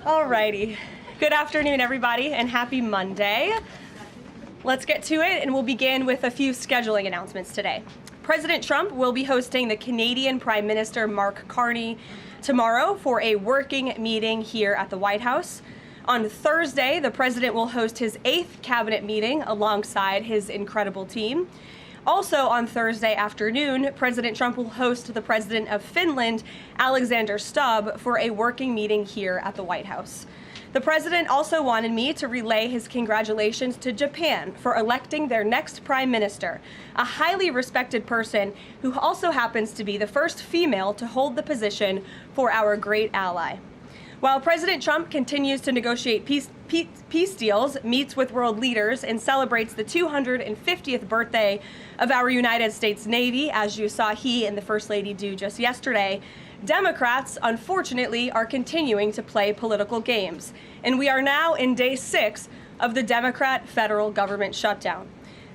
Alrighty. Good afternoon, everybody, and happy Monday. Let's get to it, and we'll begin with a few scheduling announcements today. President Trump will be hosting the Canadian Prime Minister Mark Carney tomorrow for a working meeting here at the White House. On Thursday, the president will host his 8th cabinet meeting alongside his incredible team. Also on Thursday afternoon, President Trump will host the president of Finland, Alexander Stubb, for a working meeting here at the White House. The president also wanted me to relay his congratulations to Japan for electing their next prime minister, a highly respected person who also happens to be the first female to hold the position for our great ally. While President Trump continues to negotiate peace deals, meets with world leaders, and celebrates the 250th birthday of our United States Navy, as you saw he and the First Lady do just yesterday, Democrats, unfortunately, are continuing to play political games. And we are now in day 6 of the Democrat federal government shutdown.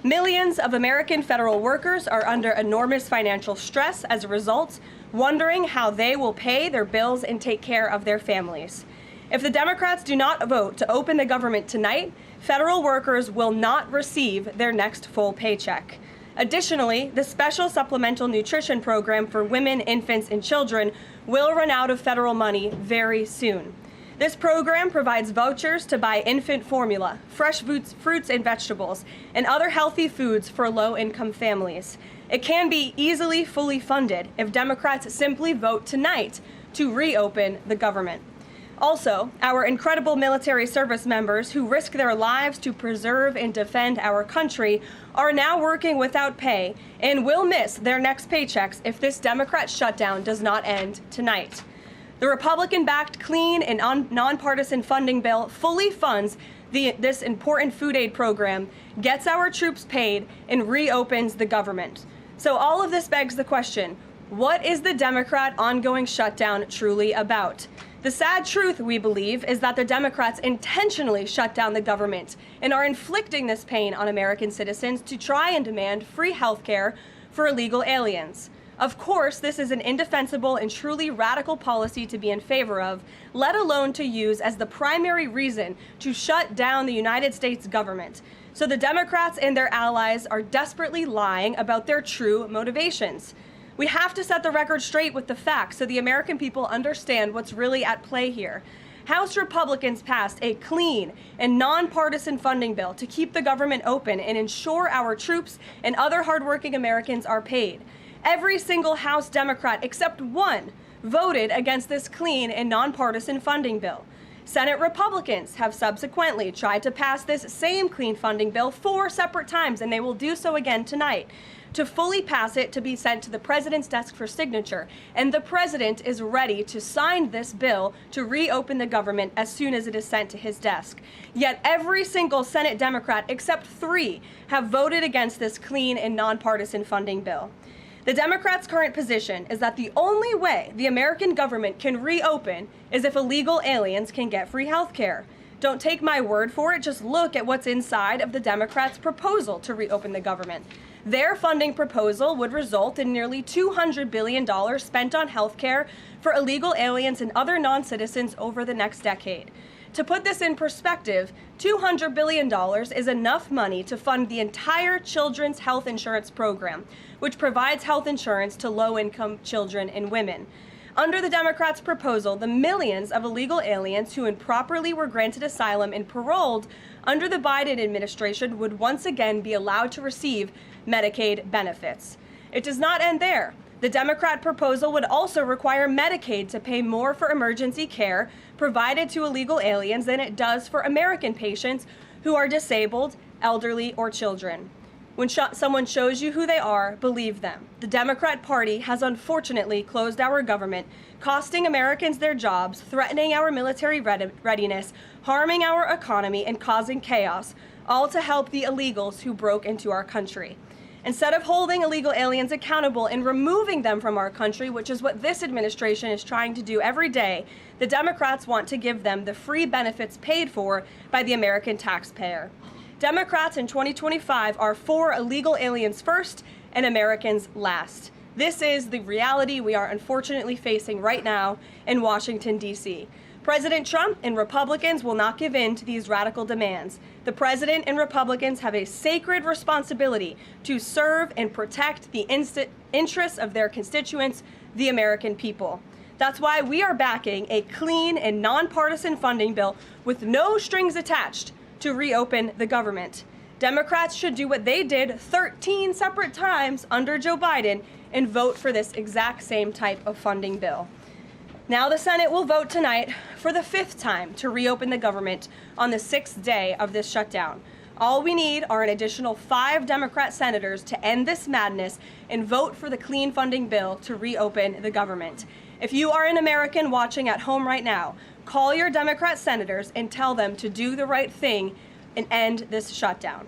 Millions of American federal workers are under enormous financial stress as a result, wondering how they will pay their bills and take care of their families. If the Democrats do not vote to open the government tonight, federal workers will not receive their next full paycheck. Additionally, the special supplemental nutrition program for women, infants, and children will run out of federal money very soon. This program provides vouchers to buy infant formula, fresh fruits and vegetables, and other healthy foods for low-income families. It can be easily fully funded if Democrats simply vote tonight to reopen the government. Also, our incredible military service members who risk their lives to preserve and defend our country are now working without pay and will miss their next paychecks if this Democrat shutdown does not end tonight. The Republican-backed clean and nonpartisan funding bill fully funds this important food aid program, gets our troops paid, and reopens the government. So all of this begs the question, what is the Democrat ongoing shutdown truly about? The sad truth, we believe, is that the Democrats intentionally shut down the government and are inflicting this pain on American citizens to try and demand free health care for illegal aliens. Of course, this is an indefensible and truly radical policy to be in favor of, let alone to use as the primary reason to shut down the United States government. So the Democrats and their allies are desperately lying about their true motivations. We have to set the record straight with the facts so the American people understand what's really at play here. House Republicans passed a clean and nonpartisan funding bill to keep the government open and ensure our troops and other hardworking Americans are paid. Every single House Democrat except one voted against this clean and nonpartisan funding bill. Senate Republicans have subsequently tried to pass this same clean funding bill 4 separate times, and they will do so again tonight, to fully pass it to be sent to the president's desk for signature. And the president is ready to sign this bill to reopen the government as soon as it is sent to his desk. Yet every single Senate Democrat except 3 have voted against this clean and nonpartisan funding bill. The Democrats' current position is that the only way the American government can reopen is if illegal aliens can get free health care. Don't take my word for it, just look at what's inside of the Democrats' proposal to reopen the government. Their funding proposal would result in nearly $200 billion spent on health care for illegal aliens and other non-citizens over the next decade. To put this in perspective, $200 billion is enough money to fund the entire children's health insurance program, which provides health insurance to low-income children and women. Under the Democrats' proposal, the millions of illegal aliens who improperly were granted asylum and paroled under the Biden administration would once again be allowed to receive Medicaid benefits. It does not end there. The Democrat proposal would also require Medicaid to pay more for emergency care provided to illegal aliens than it does for American patients who are disabled, elderly, or children. When someone shows you who they are, believe them. The Democrat Party has unfortunately closed our government, costing Americans their jobs, threatening our military readiness, harming our economy, and causing chaos, all to help the illegals who broke into our country. Instead of holding illegal aliens accountable and removing them from our country, which is what this administration is trying to do every day, the Democrats want to give them the free benefits paid for by the American taxpayer. Democrats in 2025 are for illegal aliens first and Americans last. This is the reality we are unfortunately facing right now in Washington, D.C. President Trump and Republicans will not give in to these radical demands. The president and Republicans have a sacred responsibility to serve and protect the interests of their constituents, the American people. That's why we are backing a clean and nonpartisan funding bill with no strings attached to reopen the government. Democrats should do what they did 13 separate times under Joe Biden and vote for this exact same type of funding bill. Now the Senate will vote tonight for the 5th time to reopen the government on the 6th day of this shutdown. All we need are an additional 5 Democrat senators to end this madness and vote for the clean funding bill to reopen the government. If you are an American watching at home right now, call your Democrat senators and tell them to do the right thing and end this shutdown.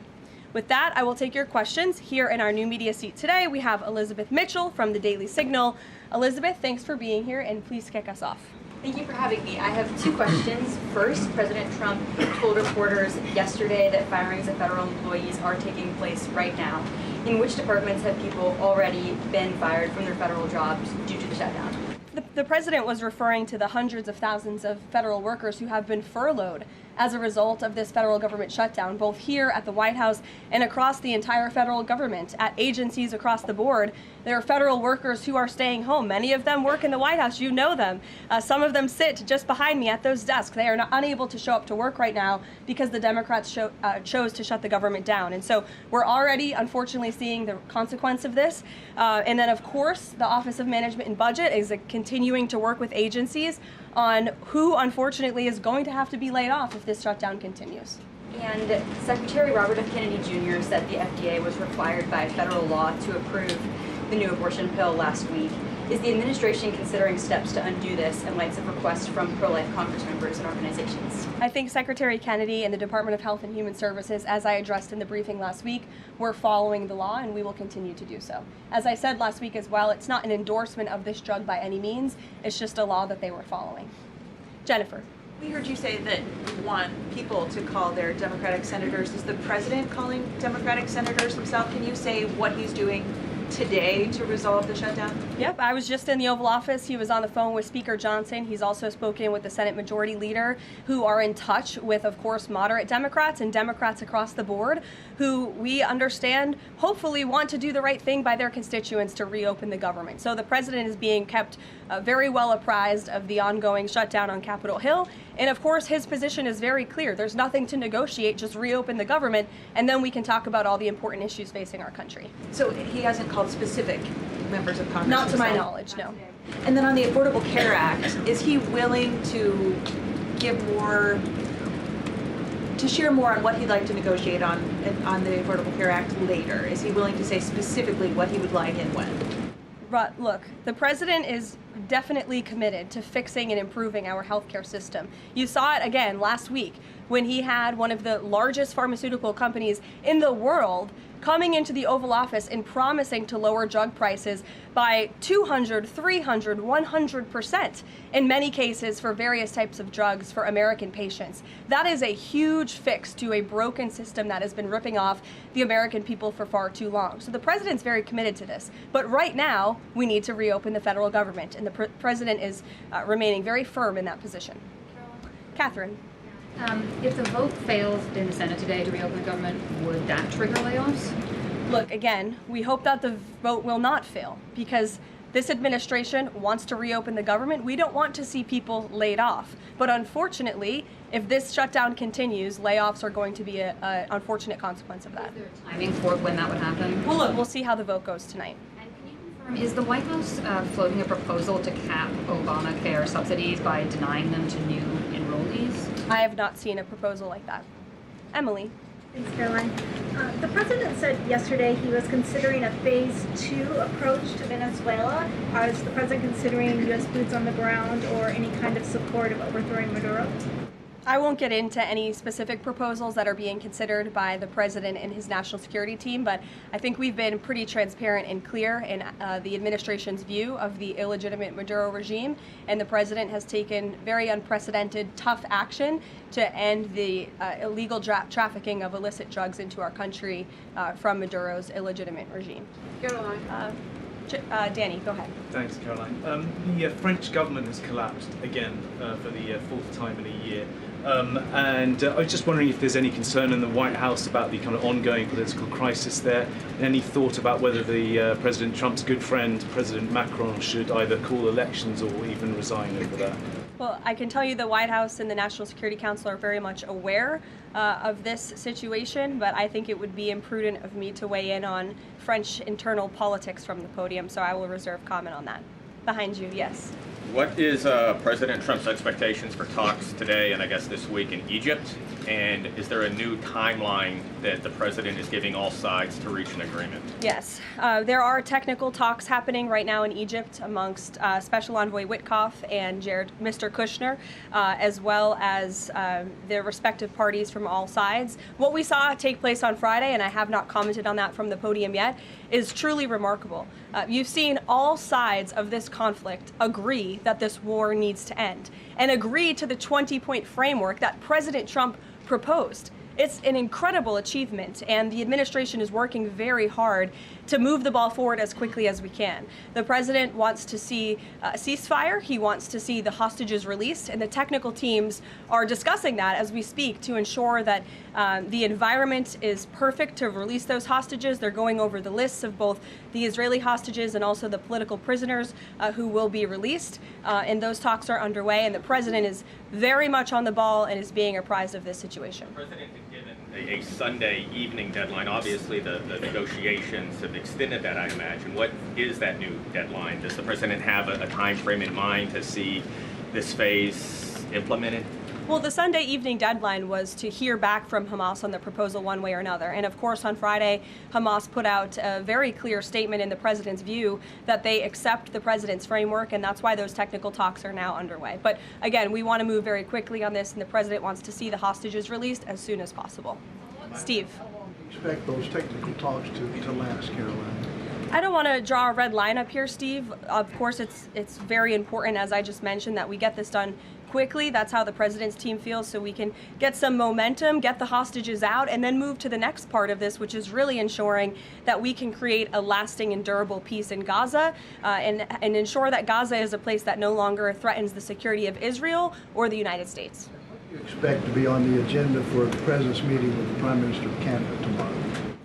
With that, I will take your questions. Here in our new media seat today, we have Elizabeth Mitchell from the Daily Signal. Elizabeth, thanks for being here, and please kick us off. Thank you for having me. I have 2 questions. First, President Trump told reporters yesterday that firings of federal employees are taking place right now. In which departments have people already been fired from their federal jobs due to the shutdown? The president was referring to the hundreds of thousands of federal workers who have been furloughed as a result of this federal government shutdown, both here at the White House and across the entire federal government. At agencies across the board, there are federal workers who are staying home. Many of them work in the White House. You know them. Some of them sit just behind me at those desks. They are unable to show up to work right now because the Democrats chose to shut the government down. And so we're already, unfortunately, seeing the consequence of this. And then, of course, the Office of Management and Budget is continuing to work with agencies on who, unfortunately, is going to have to be laid off if this shutdown continues. And Secretary Robert F. Kennedy Jr. said the FDA was required by federal law to approve the new abortion pill last week. Is the administration considering steps to undo this in light of requests from pro-life Congress members and organizations? I think Secretary Kennedy and the Department of Health and Human Services, as I addressed in the briefing last week, were following the law, and we will continue to do so. As I said last week as well, it's not an endorsement of this drug by any means. It's just a law that they were following. Jennifer. We heard you say that you want people to call their Democratic senators. Is the president calling Democratic senators himself? Can you say what he's doing today to resolve the shutdown? Yep, I was just in the Oval Office. He was on the phone with Speaker Johnson. He's also spoken with the Senate Majority Leader, who are in touch with, of course, moderate Democrats and Democrats across the board, who we understand hopefully want to do the right thing by their constituents to reopen the government. So the president is being kept very well apprised of the ongoing shutdown on Capitol Hill. And of course, his position is very clear. There's nothing to negotiate, just reopen the government, and then we can talk about all the important issues facing our country. So he hasn't called specific members of Congress? Not to my knowledge, no. And then on the Affordable Care Act, is he willing to give more, to share more on what he'd like to negotiate on the Affordable Care Act later? Is he willing to say specifically what he would like and when? But look, the president is definitely committed to fixing and improving our healthcare system. You saw it again last week when he had one of the largest pharmaceutical companies in the world coming into the Oval Office and promising to lower drug prices by 200, 300, 100% in many cases for various types of drugs for American patients. That is a huge fix to a broken system that has been ripping off the American people for far too long. So the president's very committed to this. But right now, we need to reopen the federal government, and the president is remaining very firm in that position. Catherine. If the vote fails in the Senate today to reopen the government, would that trigger layoffs? Look, again, we hope that the vote will not fail because this administration wants to reopen the government. We don't want to see people laid off. But unfortunately, if this shutdown continues, layoffs are going to be an unfortunate consequence of that. Is there a timing for when that would happen? Well, look, we'll see how the vote goes tonight. And can you confirm, is the White House floating a proposal to cap Obamacare subsidies by denying them to new enrollees? I have not seen a proposal like that. Emily. Thanks, Caroline. The president said yesterday he was considering a phase 2 approach to Venezuela. Is the president considering U.S. boots on the ground or any kind of support of overthrowing Maduro? I won't get into any specific proposals that are being considered by the president and his national security team, but I think we've been pretty transparent and clear in the administration's view of the illegitimate Maduro regime, and the president has taken very unprecedented, tough action to end the illegal trafficking of illicit drugs into our country from Maduro's illegitimate regime. Danny, go ahead. Thanks, Caroline. The French government has collapsed again for the fourth time in a year. And I was just wondering if there's any concern in the White House about the kind of ongoing political crisis there. Any thought about whether the President Trump's good friend, President Macron, should either call elections or even resign over that? Well, I can tell you the White House and the National Security Council are very much aware of this situation, but I think it would be imprudent of me to weigh in on French internal politics from the podium, so I will reserve comment on that. Behind you, yes. What is President Trump's expectations for talks today and I guess this week in Egypt? And is there a new timeline that the president is giving all sides to reach an agreement? Yes, there are technical talks happening right now in Egypt amongst Special Envoy Witkoff and Mr. Kushner, as well as their respective parties from all sides. What we saw take place on Friday, and I have not commented on that from the podium yet, is truly remarkable. You've seen all sides of this conflict agree that this war needs to end and agree to the 20-point framework that President Trump proposed. It's an incredible achievement, and the administration is working very hard to move the ball forward as quickly as we can. The president wants to see a ceasefire. He wants to see the hostages released, and the technical teams are discussing that as we speak to ensure that the environment is perfect to release those hostages. They're going over the lists of both the Israeli hostages and also the political prisoners who will be released, and those talks are underway, and the president is very much on the ball and is being apprised of this situation. The president had given a Sunday evening deadline. Obviously, the negotiations have extended that, I imagine. What is that new deadline? Does the president have a time frame in mind to see this phase implemented? Well, the Sunday evening deadline was to hear back from Hamas on the proposal one way or another. And of course, on Friday, Hamas put out a very clear statement in the president's view that they accept the president's framework, and that's why those technical talks are now underway. But again, we want to move very quickly on this, and the president wants to see the hostages released as soon as possible. Steve. How long do you expect those technical talks to last, Caroline? I don't want to draw a red line up here, Steve. Of course, it's very important, as I just mentioned, that we get this done quickly. That's how the president's team feels, so we can get some momentum, get the hostages out, and then move to the next part of this, which is really ensuring that we can create a lasting and durable peace in Gaza and ensure that Gaza is a place that no longer threatens the security of Israel or the United States. What do you expect to be on the agenda for the president's meeting with the Prime Minister of Canada tomorrow?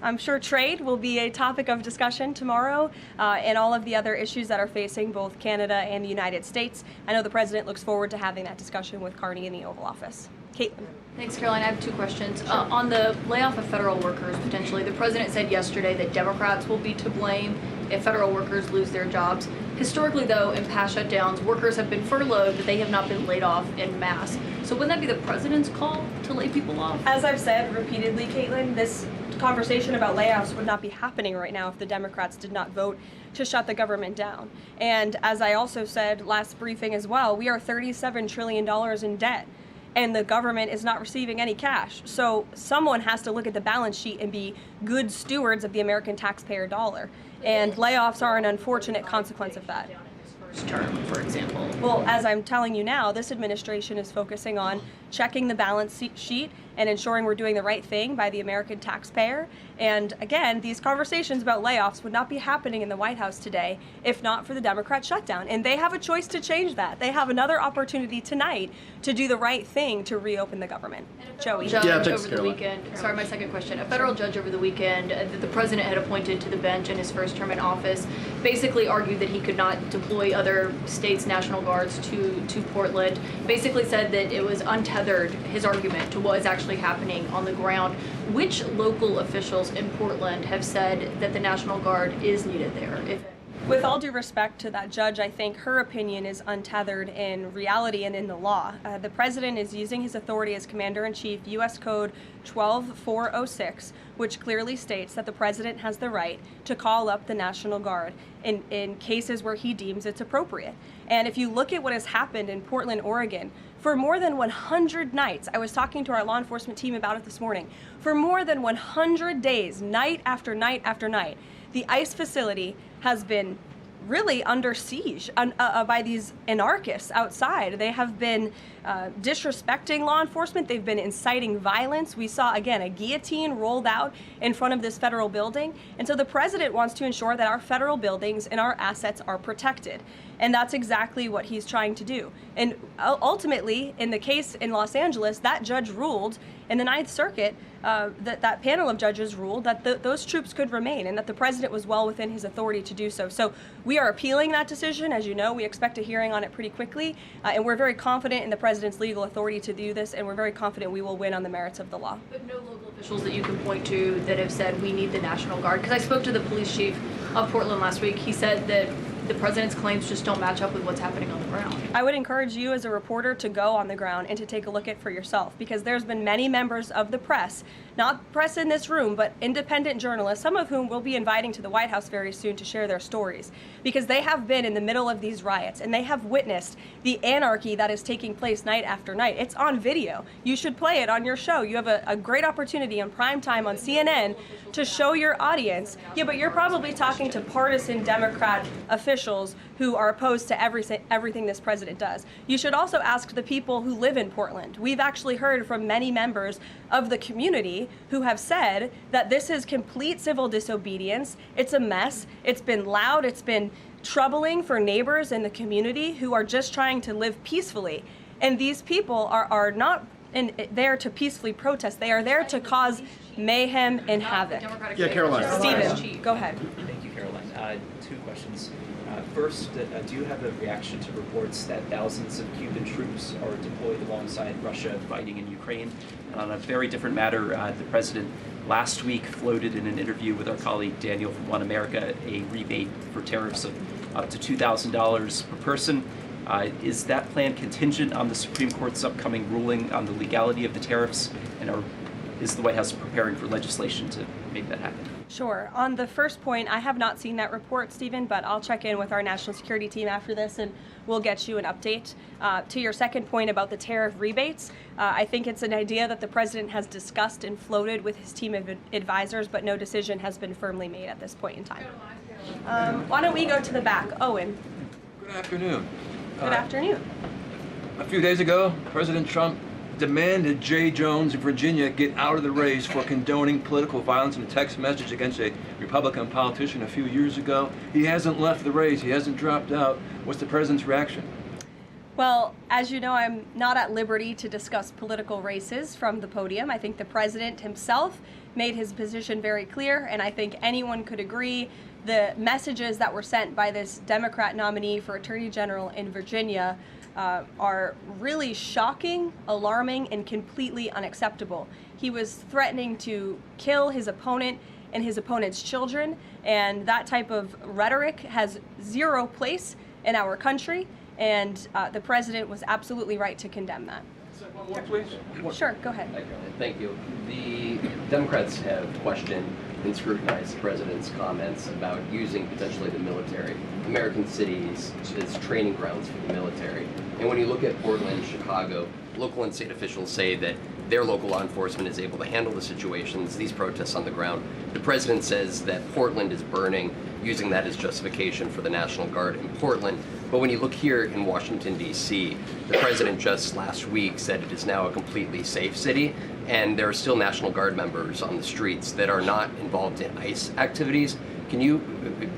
I'm sure trade will be a topic of discussion tomorrow and all of the other issues that are facing both Canada and the United States. I know the president looks forward to having that discussion with Carney in the Oval Office. Caitlin. Thanks, Caroline. I have two questions. On the layoff of federal workers, potentially, the president said yesterday that Democrats will be to blame if federal workers lose their jobs. Historically, though, in past shutdowns, workers have been furloughed, but they have not been laid off en masse. So wouldn't that be the president's call to lay people off? As I've said repeatedly, Caitlin, this conversation about layoffs would not be happening right now if the Democrats did not vote to shut the government down. And as I also said last briefing as well, we are $37 trillion in debt, and the government is not receiving any cash. So someone has to look at the balance sheet and be good stewards of the American taxpayer dollar. And layoffs are an unfortunate consequence of that. Term, for example. Well, as I'm telling you now, this administration is focusing on checking the balance sheet and ensuring we're doing the right thing by the American taxpayer. And again, these conversations about layoffs would not be happening in the White House today if not for the Democrat shutdown. And they have a choice to change that. They have another opportunity tonight to do the right thing to reopen the government. Joey. Judge over the weekend. Sorry, my second question. A federal judge over the weekend that the president had appointed to the bench in his first term in office basically argued that he could not deploy other states' National Guards to Portland. Basically said that it was untethered, his argument, to what is actually happening on the ground. Which local officials in Portland have said that the National Guard is needed there? With all due respect to that judge, I think her opinion is untethered in reality and in the law. The president is using his authority as Commander-in-Chief, U.S. Code 12406, which clearly states that the president has the right to call up the National Guard in cases where he deems it's appropriate. And if you look at what has happened in Portland, Oregon, for more than 100 nights, I was talking to our law enforcement team about it this morning, for more than 100 days, night after night after night, the ICE facility has been really under siege by these anarchists outside. They have been disrespecting law enforcement. They've been inciting violence. We saw, again, a guillotine rolled out in front of this federal building. And so the president wants to ensure that our federal buildings and our assets are protected. And that's exactly what he's trying to do. And ultimately, in the case in Los Angeles, that judge ruled in the Ninth Circuit, that panel of judges ruled that those troops could remain and that the president was well within his authority to do so. So we are appealing that decision. As you know, we expect a hearing on it pretty quickly, and we're very confident in the president's legal authority to do this, and we're very confident we will win on the merits of the law. But no local officials that you can point to that have said we need the National Guard? Because I spoke to the police chief of Portland last week. He said that the president's claims just don't match up with what's happening on the ground. I would encourage you as a reporter to go on the ground and to take a look at it for yourself, because there's been many members of the press, not press in this room, but independent journalists, some of whom we'll be inviting to the White House very soon to share their stories, because they have been in the middle of these riots and they have witnessed the anarchy that is taking place night after night. It's on video. You should play it on your show. You have a great opportunity on prime time on CNN to show your audience. Yeah, but you're probably talking to partisan Democrat officials who are opposed to everything this president does. You should also ask the people who live in Portland. We've actually heard from many members of the community who have said that this is complete civil disobedience. It's a mess. It's been loud. It's been troubling for neighbors in the community who are just trying to live peacefully. And these people are not there to peacefully protest. They are there to cause mayhem and havoc. Yeah, Caroline. Stephen, go ahead. Thank you, Caroline. Two questions. First, do you have a reaction to reports that thousands of Cuban troops are deployed alongside Russia fighting in Ukraine? And on a very different matter, the president last week floated in an interview with our colleague Daniel from One America a rebate for tariffs of up to $2,000 per person. Is that plan contingent on the Supreme Court's upcoming ruling on the legality of the tariffs? And is the White House preparing for legislation to make that happen? Sure. On the first point, I have not seen that report, Stephen, but I'll check in with our national security team after this and we'll get you an update. To your second point about the tariff rebates, I think it's an idea that the president has discussed and floated with his team of advisors, but no decision has been firmly made at this point in time. Why don't we go to the back? Owen. Good afternoon. Good afternoon. A few days ago, President Trump demanded Jay Jones of Virginia get out of the race for condoning political violence in a text message against a Republican politician a few years ago. He hasn't left the race. He hasn't dropped out. What's the president's reaction? Well, as you know, I'm not at liberty to discuss political races from the podium. I think the president himself made his position very clear, and I think anyone could agree the messages that were sent by this Democrat nominee for Attorney General in Virginia are really shocking, alarming, and completely unacceptable. He was threatening to kill his opponent and his opponent's children, and that type of rhetoric has zero place in our country, and the president was absolutely right to condemn that. One more, please. Sure, go ahead. Thank you. The Democrats have questioned and scrutinized the president's comments about using potentially the military, American cities, as training grounds for the military. And when you look at Portland, Chicago, local and state officials say that their local law enforcement is able to handle the situations, these protests on the ground. The president says that Portland is burning, using that as justification for the National Guard in Portland. But when you look here in Washington, D.C., the president just last week said it is now a completely safe city, and there are still National Guard members on the streets that are not involved in ICE activities. Can you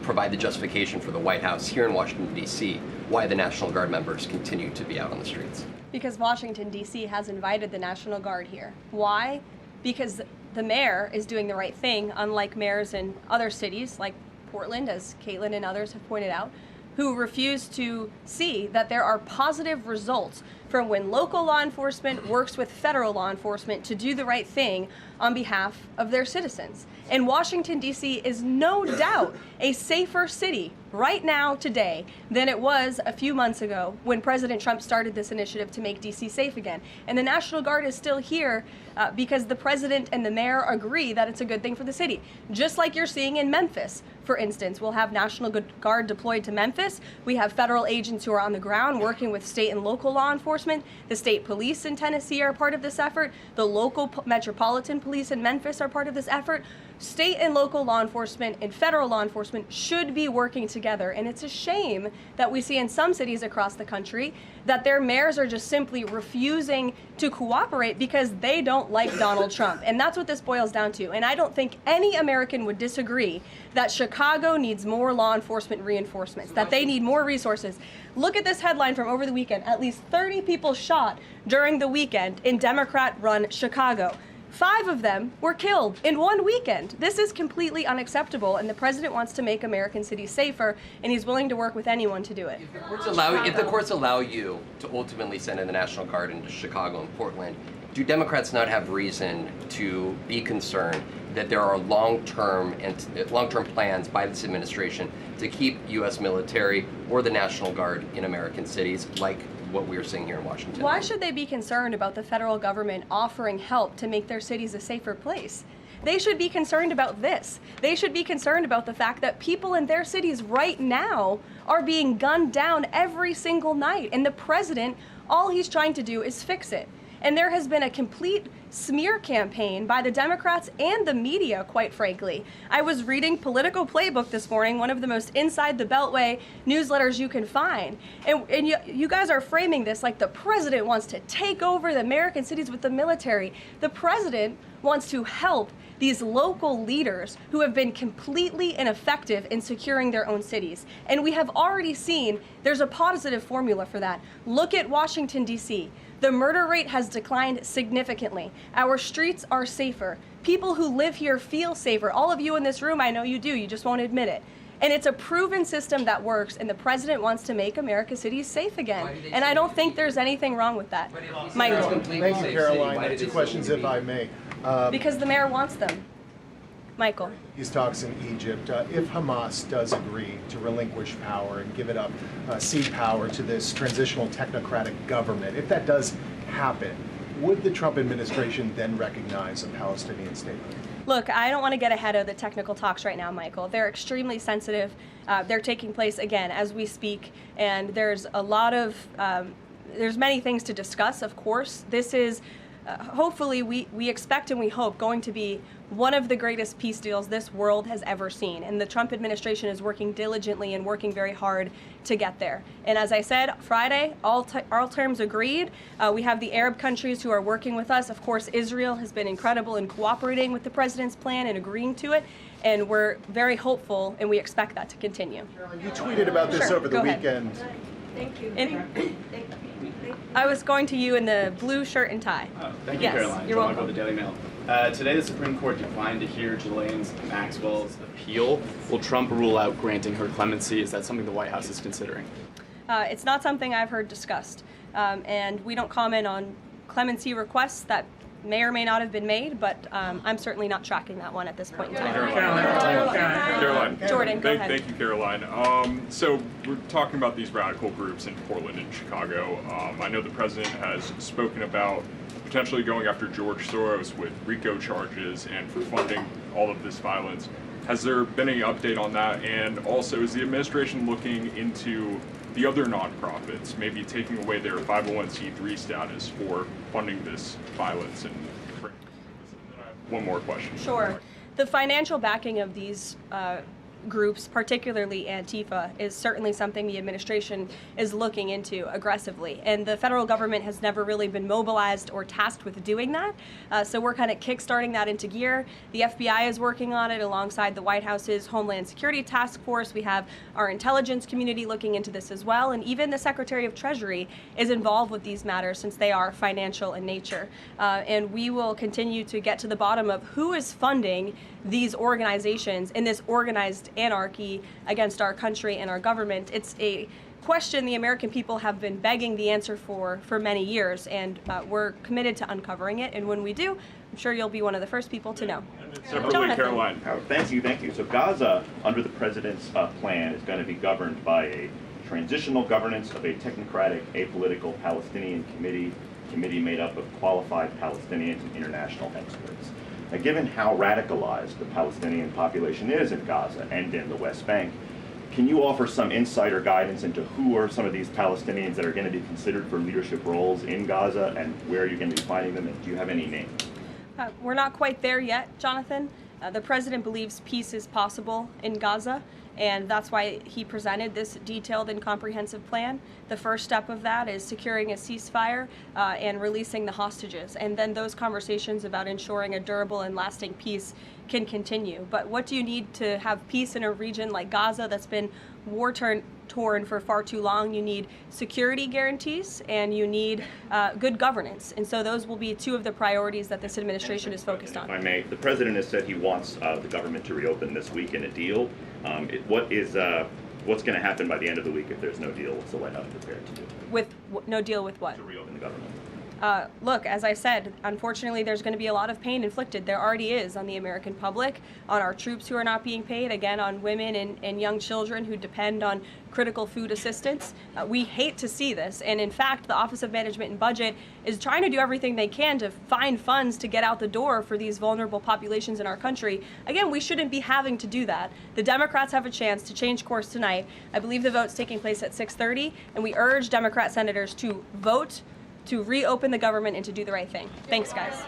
provide the justification for the White House here in Washington, D.C., why the National Guard members continue to be out on the streets? Because Washington, D.C. has invited the National Guard here. Why? Because the mayor is doing the right thing, unlike mayors in other cities like Portland, as Caitlin and others have pointed out, who refuse to see that there are positive results from when local law enforcement works with federal law enforcement to do the right thing on behalf of their citizens. And Washington, D.C. is no doubt a safer city right now, today, than it was a few months ago when President Trump started this initiative to make D.C. safe again. And the National Guard is still here because the president and the mayor agree that it's a good thing for the city. Just like you're seeing in Memphis, for instance. We'll have National Guard deployed to Memphis. We have federal agents who are on the ground working with state and local law enforcement. The state police in Tennessee are part of this effort. The local metropolitan police in Memphis are part of this effort. State and local law enforcement and federal law enforcement should be working together. And it's a shame that we see in some cities across the country that their mayors are just simply refusing to cooperate because they don't like Donald Trump. And that's what this boils down to. And I don't think any American would disagree that Chicago needs more law enforcement reinforcements, that they need more resources. Look at this headline from over the weekend. At least 30 people shot during the weekend in Democrat-run Chicago. 5 of them were killed in one weekend. This is completely unacceptable, and the president wants to make American cities safer, and he's willing to work with anyone to do it. If the courts allow you to ultimately send in the National Guard into Chicago and Portland, do Democrats not have reason to be concerned that there are long-term plans by this administration to keep U.S. military or the National Guard in American cities, like what we're seeing here in Washington? Why should they be concerned about the federal government offering help to make their cities a safer place? They should be concerned about this. They should be concerned about the fact that people in their cities right now are being gunned down every single night. And the president, all he's trying to do is fix it. And there has been a complete smear campaign by the Democrats and the media, quite frankly. I was reading Political Playbook this morning, one of the most inside the Beltway newsletters you can find. And you guys are framing this like the president wants to take over the American cities with the military. The president wants to help these local leaders who have been completely ineffective in securing their own cities. And we have already seen there's a positive formula for that. Look at Washington, D.C. The murder rate has declined significantly. Our streets are safer. People who live here feel safer. All of you in this room, I know you do, you just won't admit it. And it's a proven system that works, and the president wants to make America's cities safe again. And I don't think there's anything wrong with that. Michael. Thank you, Caroline. 2 questions, if I may. Because the mayor wants them. Michael. These talks in Egypt, if Hamas does agree to relinquish power and give it up, cede power to this transitional technocratic government, if that does happen, would the Trump administration then recognize a Palestinian state? Look, I don't want to get ahead of the technical talks right now, Michael. They're extremely sensitive. They're taking place, again, as we speak, and there's a lot of, there's many things to discuss, of course. This is hopefully we expect and we hope going to be one of the greatest peace deals this world has ever seen. And the Trump administration is working diligently and working very hard to get there. And as I said, Friday, all terms agreed. We have the Arab countries who are working with us. Of course, Israel has been incredible in cooperating with the president's plan and agreeing to it. And we're very hopeful, and we expect that to continue. You tweeted about this over the weekend. Thank you. I was going to you in the blue shirt and tie. Thank you, Caroline. You're welcome. The Daily Mail. Today, the Supreme Court declined to hear Ghislaine Maxwell's appeal. Will Trump rule out granting her clemency? Is that something the White House is considering? It's not something I've heard discussed, and we don't comment on clemency requests that may or may not have been made, but I'm certainly not tracking that one at this point in time. Caroline. Jordan, go ahead. Thank you, Caroline. So we're talking about these radical groups in Portland and Chicago. I know the president has spoken about potentially going after George Soros with RICO charges and for funding all of this violence. Has there been any update on that? And also, is the administration looking into the other nonprofits, maybe taking away their 501c3 status for funding this violence? And one more question. Sure. The financial backing of these groups, particularly Antifa, is certainly something the administration is looking into aggressively. And the federal government has never really been mobilized or tasked with doing that. So we're kind of kickstarting that into gear. The FBI is working on it alongside the White House's Homeland Security Task Force. We have our intelligence community looking into this as well. And even the Secretary of Treasury is involved with these matters since they are financial in nature. And we will continue to get to the bottom of who is funding these organizations in this organized anarchy against our country and our government. It's a question the American people have been begging the answer for many years, and we're committed to uncovering it. And when we do, I'm sure you'll be one of the first people to know. Separately, Caroline. Thank you. So Gaza, under the president's plan, is going to be governed by a transitional governance of a technocratic, apolitical Palestinian committee made up of qualified Palestinians and international experts. Now, given how radicalized the Palestinian population is in Gaza and in the West Bank, can you offer some insight or guidance into who are some of these Palestinians that are going to be considered for leadership roles in Gaza, and where are you going to be finding them, and do you have any names? We're not quite there yet, Jonathan. The president believes peace is possible in Gaza, and that's why he presented this detailed and comprehensive plan. The first step of that is securing a ceasefire and releasing the hostages, and then those conversations about ensuring a durable and lasting peace can continue. But what do you need to have peace in a region like Gaza that's been war-torn for far too long? You need security guarantees and you need good governance. And so those will be two of the priorities that this administration is focused on. If I may, the president has said he wants the government to reopen this week in a deal. What's going to happen by the end of the week if there's no deal? What's the White House prepared to do? With no deal with what? To reopen the government. Look, as I said, unfortunately, there's going to be a lot of pain inflicted. There already is on the American public, on our troops who are not being paid, again, on women and young children who depend on critical food assistance. We hate to see this. And in fact, the Office of Management and Budget is trying to do everything they can to find funds to get out the door for these vulnerable populations in our country. Again, we shouldn't be having to do that. The Democrats have a chance to change course tonight. I believe the vote's taking place at 6:30, and we urge Democrat senators to vote to reopen the government and to do the right thing. Thanks, guys.